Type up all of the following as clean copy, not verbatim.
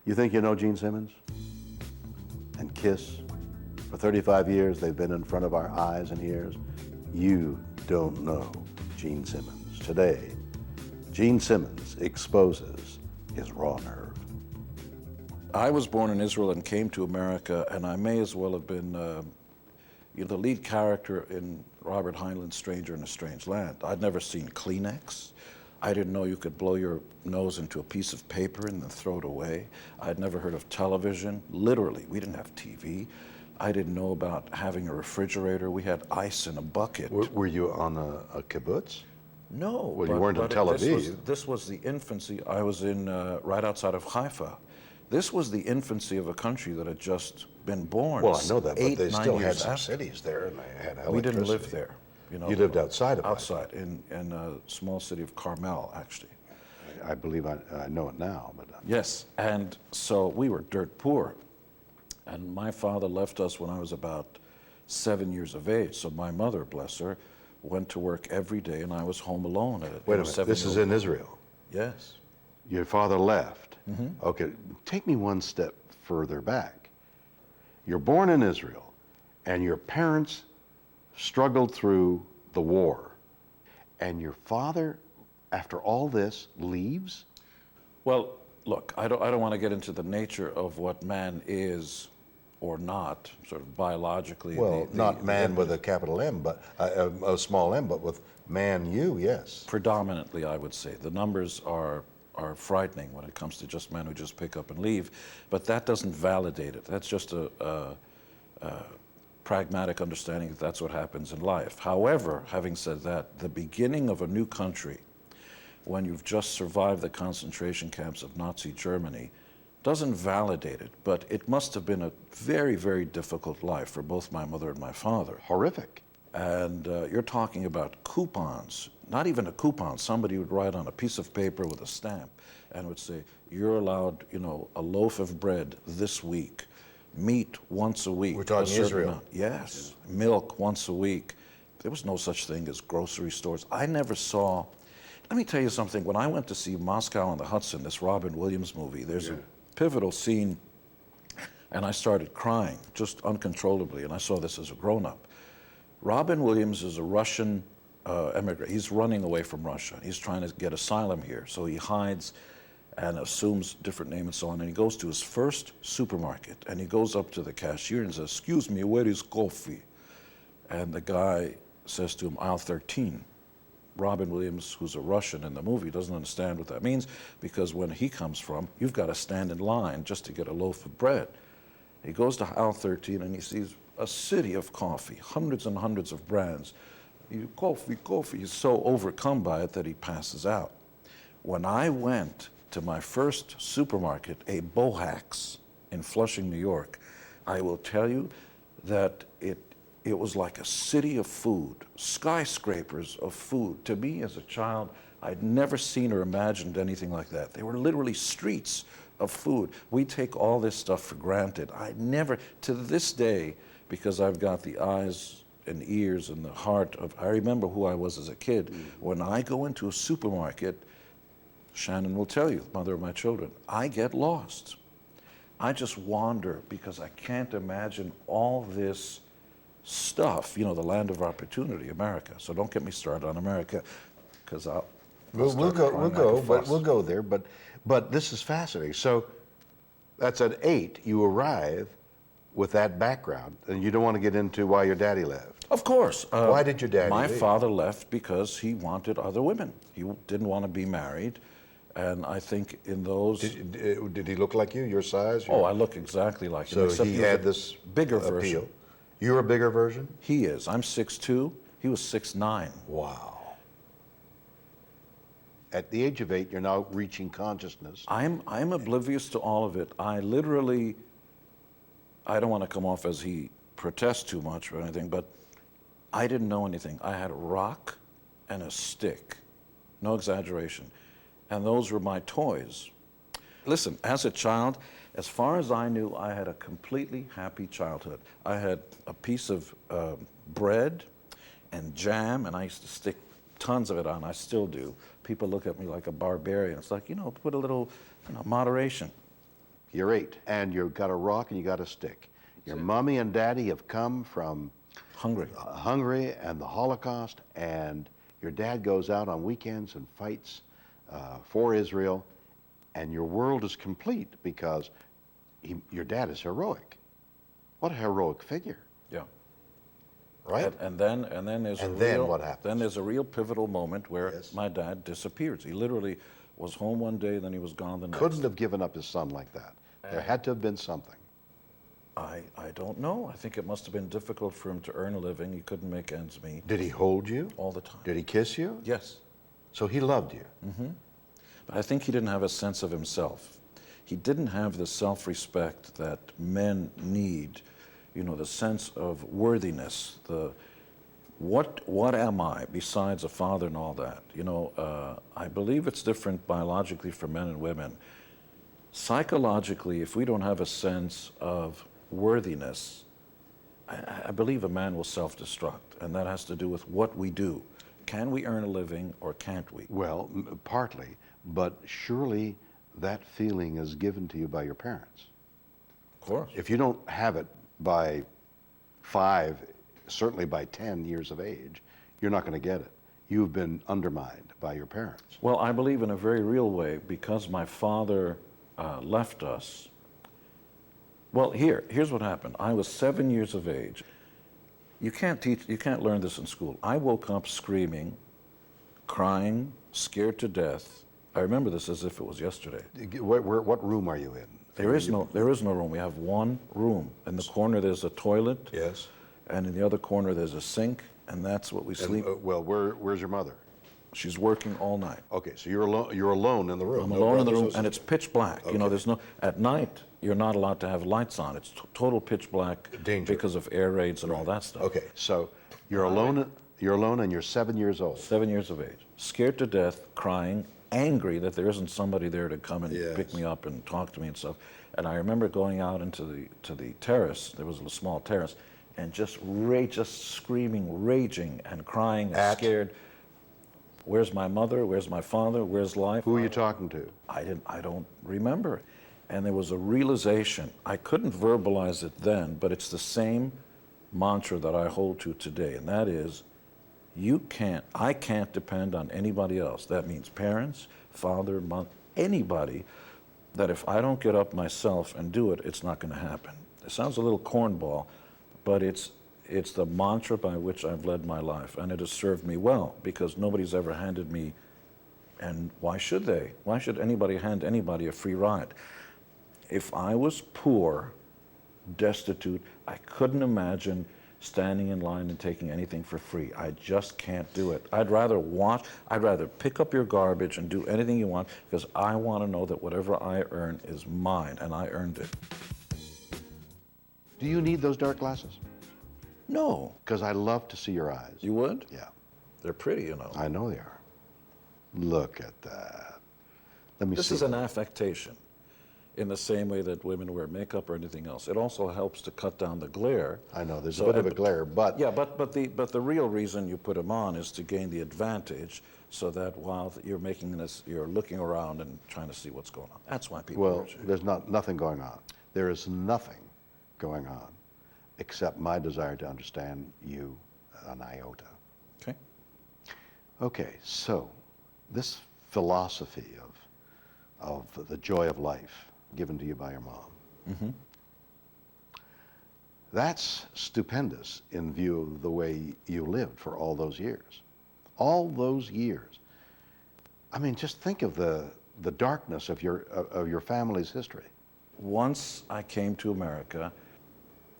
You think you know Gene Simmons? And Kiss? For 35 years, they've been in front of our eyes and ears. You don't know Gene Simmons. Today, Gene Simmons exposes his raw nerve. I was born in Israel and came to America, and I may as well have been the lead character in Robert Heinlein's Stranger in a Strange Land. I'd never seen Kleenex. I didn't know you could blow your nose into a piece of paper and then throw it away. I'd never heard of television. Literally, we didn't have TV. I didn't know about having a refrigerator. We had ice in a bucket. Were you on a kibbutz? No. Well, you weren't in Tel Aviv. This was the infancy. I was in right outside of Haifa. This was the infancy of a country that had just been born. Well, I know that, but they still had some after. cities there, and they had electricity. We didn't live there. You know, you lived outside of outside in a small city of Carmel, actually. I believe I know it now, but yes, and so we were dirt poor, and my father left us when I was about 7 years of age. So my mother, bless her, went to work every day, and I was home alone. Wait a minute, this is in Israel? Yes. Your father left. Mm-hmm. Okay, take me one step further back. You're born in Israel, and your parents struggled through the war, and your father, after all this, leaves? Well, look, I don't want to get into the nature of what man is or not, sort of biologically. Well, not man with a capital M, but a small m, but with man, you, yes. Predominantly, I would say. The numbers are frightening when it comes to just men who just pick up and leave, but that doesn't validate it. That's just a pragmatic understanding that that's what happens in life. However, having said that, the beginning of a new country, when you've just survived the concentration camps of Nazi Germany, doesn't validate it, but it must have been a very, very difficult life for both my mother and my father. Horrific. And you're talking about coupons, not even a coupon. Somebody would write on a piece of paper with a stamp and would say, you're allowed, a loaf of bread this week, meat once a week. We're talking Israel. Amount. Yes, milk once a week. There was no such thing as grocery stores. I never saw, let me tell you something, when I went to see Moscow on the Hudson, this Robin Williams movie, there's a pivotal scene, and I started crying, just uncontrollably, and I saw this as a grown-up. Robin Williams is a Russian immigrant. He's running away from Russia. He's trying to get asylum here, so he hides and assumes different name and so on, and he goes to his first supermarket, and he goes up to the cashier and says, excuse me, where is coffee? And the guy says to him, aisle 13. Robin Williams, who's a Russian in the movie, doesn't understand what that means, because when he comes from, you've got to stand in line just to get a loaf of bread. He goes to aisle 13 and he sees a city of coffee, hundreds and hundreds of brands. Coffee. He's so overcome by it that he passes out. When I went to my first supermarket, a Bohack's in Flushing, New York, I will tell you that it was like a city of food, skyscrapers of food. To me as a child, I'd never seen or imagined anything like that. They were literally streets of food. We take all this stuff for granted. I never, to this day, because I've got the eyes and ears and the heart of, I remember who I was as a kid. When I go into a supermarket, Shannon will tell you, the mother of my children, I get lost. I just wander because I can't imagine all this stuff, the land of opportunity, America. So don't get me started on America, because we'll go there. But this is fascinating. So that's at 8. You arrive with that background, and you don't want to get into why your daddy left. Of course. Why did your daddy My leave? father left because he wanted other women. He didn't want to be married. And I think in those... Did he look like you, your size? I look exactly like him. So he had this bigger appeal. version. You're a bigger version? He is. I'm 6'2". He was 6'9". Wow. At the age of 8, you're now reaching consciousness. I'm oblivious to all of it. I literally... I don't want to come off as he protests too much or anything, but I didn't know anything. I had a rock and a stick. No exaggeration. And those were my toys. Listen, as a child, as far as I knew, I had a completely happy childhood. I had a piece of bread and jam, and I used to stick tons of it on. I still do. People look at me like a barbarian. It's like, put a little, moderation. You're 8, and you've got a rock and you got a stick. Your mommy and daddy have come from Hungary and the Holocaust, and your dad goes out on weekends and fights for Israel, and your world is complete because your dad is heroic. What a heroic figure. Yeah. Right? And then there's what happens? Then there's a real pivotal moment where Yes. my dad disappears. He literally was home one day, then he was gone the next. Couldn't have given up his son like that. There had to have been something. I don't know. I think it must have been difficult for him to earn a living. He couldn't make ends meet. Did he hold you? All the time. Did he kiss you? Yes. So he loved you. But I think he didn't have a sense of himself. He didn't have the self-respect that men need, the sense of worthiness, what am I besides a father and all that? I believe it's different biologically for men and women. Psychologically, if we don't have a sense of worthiness, I believe a man will self-destruct, and that has to do with what we do. Can we earn a living or can't we? Well, partly, but surely that feeling is given to you by your parents. Of course. If you don't have it by 5, certainly by 10 years of age, you're not going to get it. You've been undermined by your parents. Well, I believe in a very real way, because my father left us. Well, here's what happened. I was 7 years of age. You can't learn this in school. I woke up screaming, crying, scared to death. I remember this as if it was yesterday. What room are you in? There is no room. We have one room. In the corner there's a toilet. Yes. And in the other corner there's a sink, and that's what we sleep. Where's your mother? She's working all night. Okay, so you're alone in the room. I'm No alone in the brothers or room, and sisters? it's pitch black. Okay. There's at night, you're not allowed to have lights on. It's total pitch black. Danger. Because of air raids and all that stuff. Okay, so you're alone and you're 7 years old. 7 years of age. Scared to death, crying, angry that there isn't somebody there to come and Yes. pick me up and talk to me and stuff. And I remember going out into the terrace. There was a small terrace, and just screaming, raging, and crying, and scared. Where's my mother? Where's my father? Where's life? Who are you talking to? I don't remember. And there was a realization. I couldn't verbalize it then, but it's the same mantra that I hold to today, and that is, I can't depend on anybody else. That means parents, father, mother, anybody, that if I don't get up myself and do it, it's not going to happen. It sounds a little cornball, but it's the mantra by which I've led my life, and it has served me well, because nobody's ever handed me, and why should they? Why should anybody hand anybody a free ride? If I was poor, destitute, I couldn't imagine standing in line and taking anything for free. I just can't do it. I'd rather pick up your garbage and do anything you want, because I want to know that whatever I earn is mine, and I earned it. Do you need those dark glasses? No. Because I love to see your eyes. You would? Yeah. They're pretty, I know they are. Look at that. Let me see. This is an affectation, in the same way that women wear makeup or anything else. It also helps to cut down the glare. I know, there's a bit of a glare, but... Yeah, but the real reason you put them on is to gain the advantage, so that while you're making this, you're looking around and trying to see what's going on. That's why people wear shades. There's nothing going on. There is nothing going on except my desire to understand you an iota. Okay. Okay, so this philosophy of the joy of life given to you by your mom, Mm-hmm. that's stupendous in view of the way you lived for all those years. All those years. I mean, just think of the darkness of your family's history. Once I came to America,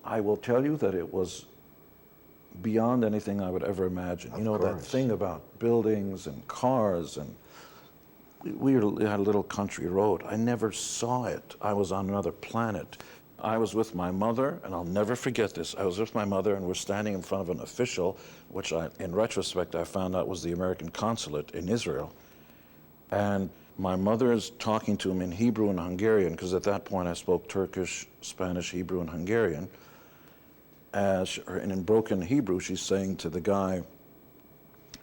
I will tell you that it was beyond anything I would ever imagine. Of You know, that course. thing about buildings and cars, and we had a little country road. I never saw it. I was on another planet. I was with my mother, and I'll never forget this. I was with my mother, and we're standing in front of an official, which in retrospect, I found out was the American consulate in Israel. And my mother is talking to him in Hebrew and Hungarian, because at that point I spoke Turkish, Spanish, Hebrew, and Hungarian. And in broken Hebrew, she's saying to the guy,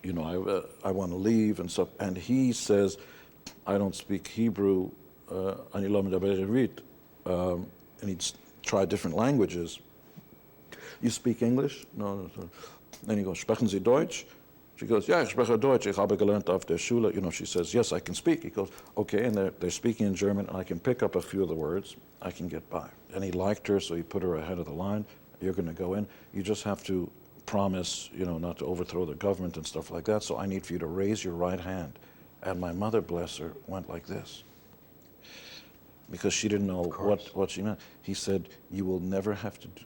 you know, I want to leave and stuff. And he says, I don't speak Hebrew, and he'd try different languages. You speak English? No. Then he goes, sprechen Sie Deutsch? She goes, ja, ich spreche Deutsch, ich habe gelernt auf der Schule. You know, she says, yes, I can speak. He goes, okay, and they're speaking in German, and I can pick up a few of the words. I can get by. And he liked her, so he put her ahead of the line. You're going to go in. You just have to promise, you know, not to overthrow the government and stuff like that, so I need for you to raise your right hand. And my mother, bless her, went like this, because she didn't know what she meant. He said, you will never have to do...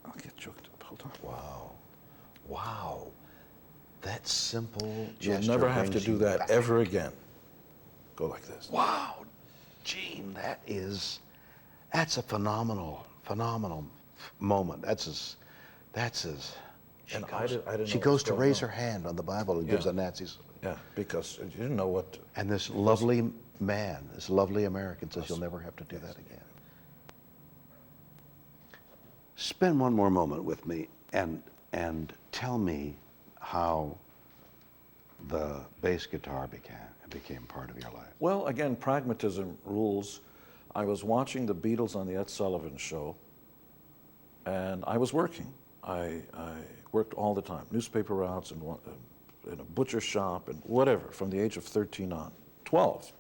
I'll get choked up. Hold on. Wow. Wow. That simple You'll gesture never have to brings do you that back. ever again. Go like this. Wow. Gene, that's a phenomenal moment. And I didn't She know goes what's to going raise on. her hand on the Bible and gives the Nazis. Yeah, because you didn't know what... And this lovely man, this lovely American says, you'll never have to do that again. Spend one more moment with me and tell me how the bass guitar became part of your life. Well, again, pragmatism rules. I was watching the Beatles on the Ed Sullivan Show, and I was working. I worked all the time, newspaper routes and in a butcher shop and whatever, from the age of 13 on, 12.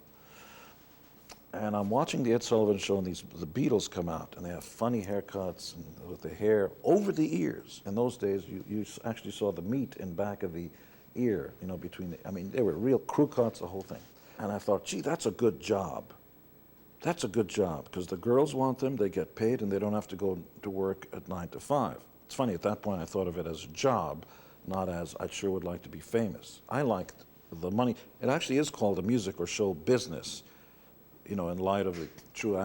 And I'm watching the Ed Sullivan Show, and the Beatles come out, and they have funny haircuts and with the hair over the ears. In those days, you actually saw the meat in back of the ear, you know, I mean, they were real crew cuts, the whole thing. And I thought, gee, that's a good job. That's a good job, because the girls want them, they get paid, and they don't have to go to work at 9 to 5. It's funny, at that point I thought of it as a job, not as I sure would like to be famous. I liked the money. It actually is called a music or show business, you know, in light of the true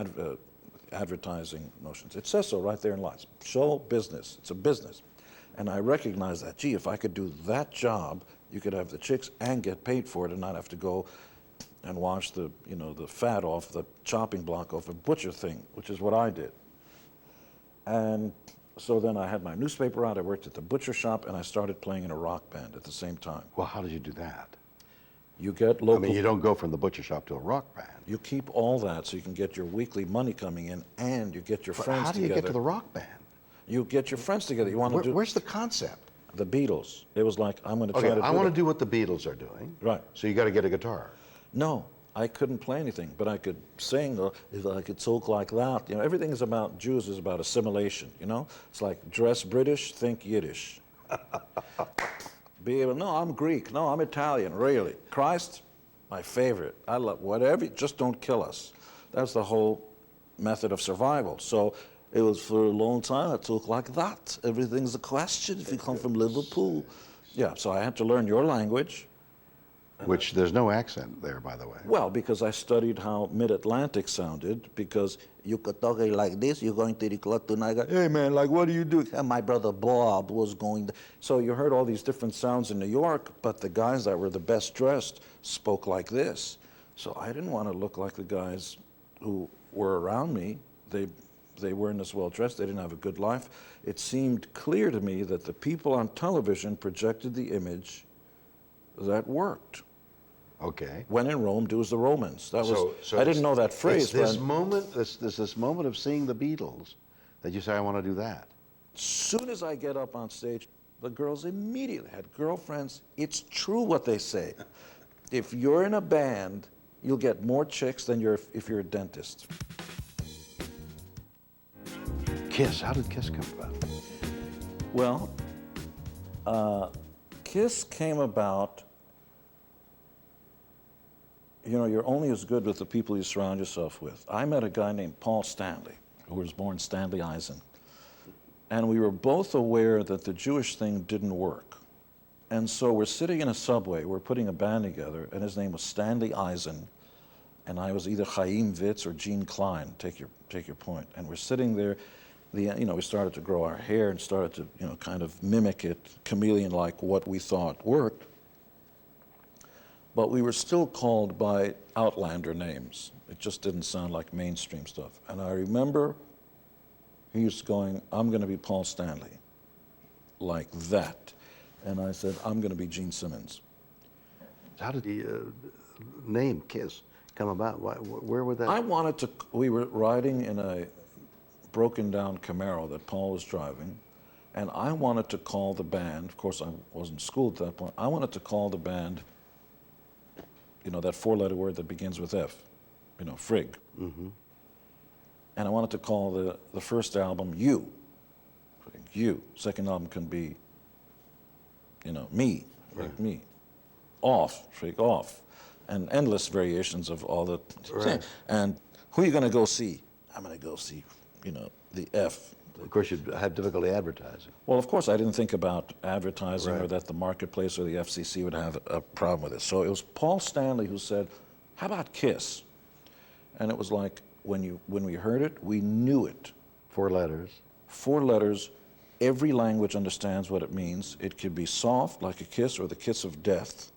advertising notions. It says so right there in lights. Show business, it's a business. And I recognize that, gee, if I could do that job, you could have the chicks and get paid for it and not have to go and wash the, you know, the fat off the chopping block off a butcher thing, which is what I did. And so then I had my newspaper out, I worked at the butcher shop, and I started playing in a rock band at the same time. Well, how did you do that? You get local... I mean, you don't go from the butcher shop to a rock band. You keep all that so you can get your weekly money coming in, and you get your friends together. How do you get to the rock band? You get your friends together. You want to do... Where's the concept? The Beatles. It was like, I'm going to try to do I want to do what the Beatles are doing. Right. So you got to get a guitar. No, I couldn't play anything, but I could sing, or if I could talk like that. You know, everything is about, Jews is about assimilation, you know? It's like, dress British, think Yiddish. Be able, no, I'm Greek. No, I'm Italian, really. Christ, my favorite. I love whatever, just don't kill us. That's the whole method of survival. So it was for a long time, I talk like that. Everything's a question if you come from Liverpool. Yeah, so I had to learn your language. Which there's no accent there, by the way. Well, because I studied how Mid-Atlantic sounded, because you could talk like this, you're going to the club tonight, hey man, like what do you do? And my brother Bob was going to... So you heard all these different sounds in New York, but the guys that were the best dressed spoke like this. So I didn't want to look like the guys who were around me. They weren't as well dressed, they didn't have a good life. It seemed clear to me that the people on television projected the image that worked. Okay. When in Rome, do as the Romans. That was. So I didn't know that phrase. It's this moment, this moment of seeing the Beatles, that you say, I want to do that. As soon as I get up on stage, the girls immediately had girlfriends. It's true what they say. If you're in a band, you'll get more chicks than if you're a dentist. Kiss, how did Kiss come about? Well, Kiss came about, you know, you're only as good with the people you surround yourself with. I met a guy named Paul Stanley, who was born Stanley Eisen. And we were both aware that the Jewish thing didn't work. And so we're sitting in a subway, we're putting a band together, and his name was Stanley Eisen, and I was either Chaim Witz or Gene Klein, take your point. And we're sitting there, you know, we started to grow our hair and started to, you know, kind of mimic it, chameleon-like what we thought worked. But we were still called by outlander names. It just didn't sound like mainstream stuff. And I remember he was going, I'm going to be Paul Stanley, like that. And I said, I'm going to be Gene Simmons. How did the name Kiss come about? Where would that? I wanted to, we were riding in a broken down Camaro that Paul was driving, and I wanted to call the band, of course I wasn't schooled at that point, I wanted to call the band, you know, that four-letter word that begins with F, you know, Frig. Mm-hmm. And I wanted to call the first album You. You. Second album can be, you know, Me, Frig, Me. Off, Frig, Off. And endless variations of all the things. And who are you going to go see? I'm going to go see, you know, the F. Of course, you'd have difficulty advertising. Well, of course, I didn't think about advertising Right. or that the marketplace or the FCC would have a problem with it. So it was Paul Stanley who said, how about Kiss? And it was like, when we heard it, we knew it. 4 letters. 4 letters, every language understands what it means. It could be soft, like a kiss, or the kiss of death.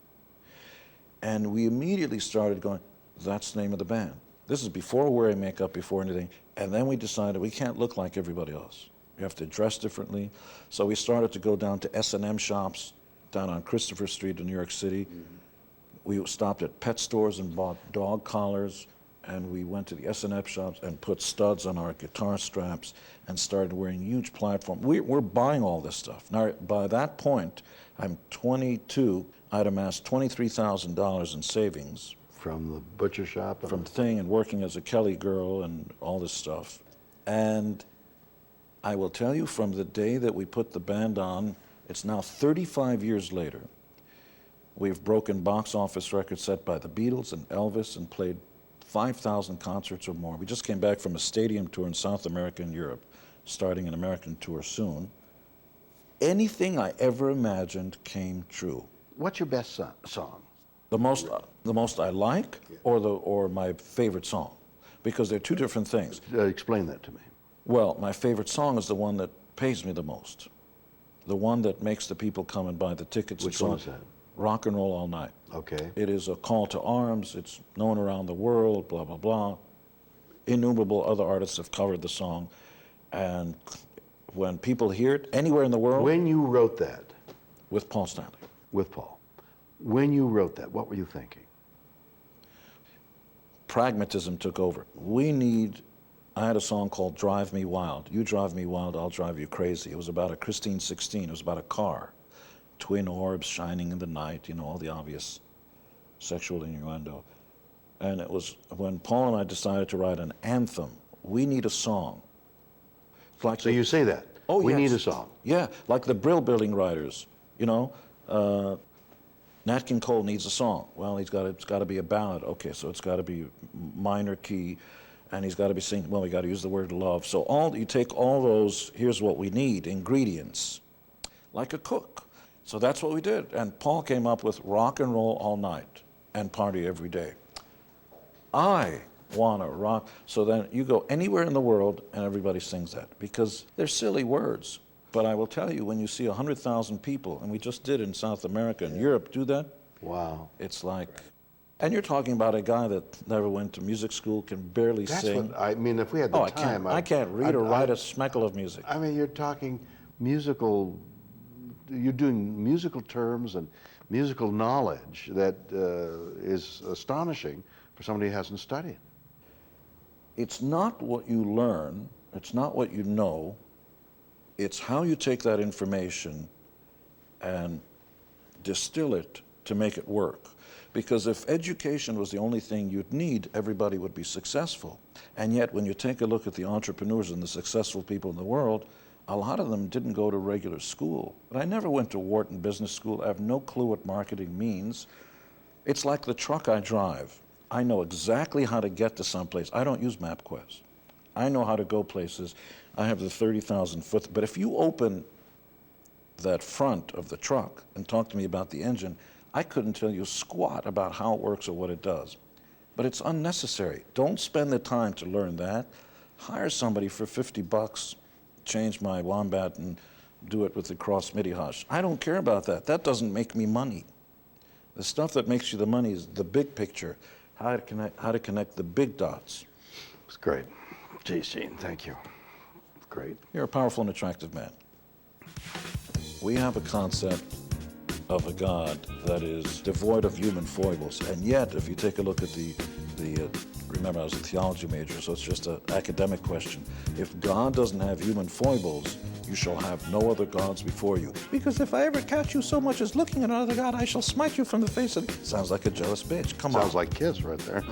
And we immediately started going, that's the name of the band. This is before wearing makeup, before anything. And then we decided we can't look like everybody else. We have to dress differently. So we started to go down to S&M shops down on Christopher Street in New York City. Mm-hmm. We stopped at pet stores and bought dog collars. And we went to the S&M shops and put studs on our guitar straps and started wearing huge platforms. We're buying all this stuff. Now, by that point, I'm 22. I'd amassed $23,000 in savings. From the butcher shop? From Thing and working as a Kelly girl and all this stuff. And I will tell you, from the day that we put the band on, it's now 35 years later. We've broken box office records set by the Beatles and Elvis and played 5,000 concerts or more. We just came back from a stadium tour in South America and Europe, starting an American tour soon. Anything I ever imagined came true. What's your best song? The most I like, or my favorite song? Because they're two different things. Explain that to me. Well, my favorite song is the one that pays me the most. The one that makes the people come and buy the tickets. Which one is that? Rock and Roll All Night. Okay. It is a call to arms. It's known around the world, blah, blah, blah. Innumerable other artists have covered the song. And when people hear it anywhere in the world... When you wrote that... With Paul Stanley. With Paul. When you wrote that, what were you thinking? Pragmatism took over. I had a song called Drive Me Wild. You drive me wild, I'll drive you crazy. It was about a Christine 16. It was about a car. Twin orbs shining in the night, you know, all the obvious sexual innuendo. And it was when Paul and I decided to write an anthem. We need a song. Like so you say that? Oh, we yes. need a song. Yeah, like the Brill Building writers, you know. Nat King Cole needs a song. Well, it's got to be a ballad. Okay, so it's got to be minor key, and he's got to be singing. Well, we got to use the word love. So you take all those. Here's what we need: ingredients, like a cook. So that's what we did. And Paul came up with Rock and Roll All Night and Party Every Day. I want to rock. So then you go anywhere in the world and everybody sings that because they're silly words. But I will tell you, when you see 100,000 people, and we just did in South America and Europe do that. Wow. It's like, and you're talking about a guy that never went to music school, can barely sing. What, I mean, if we had the time. I can't read or write a speckle of music. I mean, you're talking musical, you're doing musical terms and musical knowledge that is astonishing for somebody who hasn't studied. It's not what you learn, it's not what you know, it's how you take that information and distill it to make it work. Because if education was the only thing you'd need, everybody would be successful. And yet, when you take a look at the entrepreneurs and the successful people in the world, a lot of them didn't go to regular school. But I never went to Wharton Business School. I have no clue what marketing means. It's like the truck I drive. I know exactly how to get to someplace. I don't use MapQuest. I know how to go places. I have the 30,000 foot, but if you open that front of the truck and talk to me about the engine, I couldn't tell you squat about how it works or what it does. But it's unnecessary. Don't spend the time to learn that. Hire somebody for $50, change my wombat and do it with the cross MIDI hash. I don't care about that. That doesn't make me money. The stuff that makes you the money is the big picture, how to connect the big dots. It's great. Geez, Gene, thank you. Great. You're a powerful and attractive man. We have a concept of a God that is devoid of human foibles. And yet, if you take a look at remember I was a theology major, so it's just an academic question. If God doesn't have human foibles, you shall have no other gods before you. Because if I ever catch you so much as looking at another God, I shall smite you from the face of... Sounds like a jealous bitch. Come on. Sounds like Kiss right there.